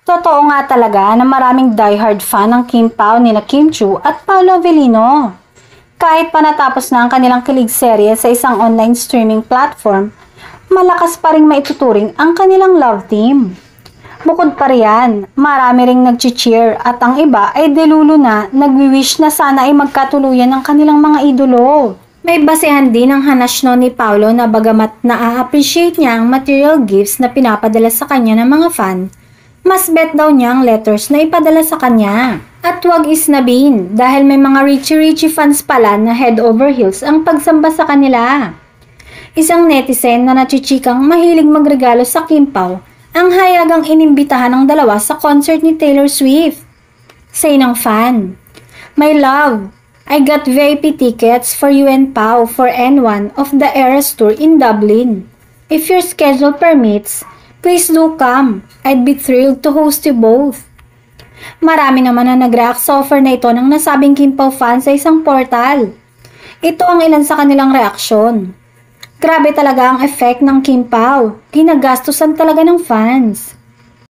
Totoo nga talaga na maraming diehard fan ng Kim Pao nina Kim Chiu at Paolo Avellino. Kahit pa natapos na ang kanilang kilig serye sa isang online streaming platform, malakas pa rin maituturing ang kanilang love team. Bukod pa riyan, marami ring nag-cheer at ang iba ay delulo na nagwi-wish na sana ay magkatuluyan ng kanilang mga idolo. May basehan din ang hanashno ni Paolo na bagamat na-appreciate niya ang material gifts na pinapadala sa kanya ng mga fan, mas bet daw niya ang letters na ipadala sa kanya. At huwag isnabin dahil may mga richie fans pala na head over heels ang pagsamba sa kanila. Isang netizen na nachichikang mahilig magregalo sa Kim Pao ang hayagang inimbitahan ng dalawa sa concert ni Taylor Swift. Say ng fan, "My love, I got VIP tickets for you and Pao for N1 of the Eras Tour in Dublin. If your schedule permits, please do come. I'd be thrilled to host you both." Marami naman na nag-react sa offer na ito ng nasabing Kim Pao fan sa isang portal. Ito ang ilan sa kanilang reaksyon. Grabe talaga ang effect ng Kim Pao. Ginagastusan talaga ng fans.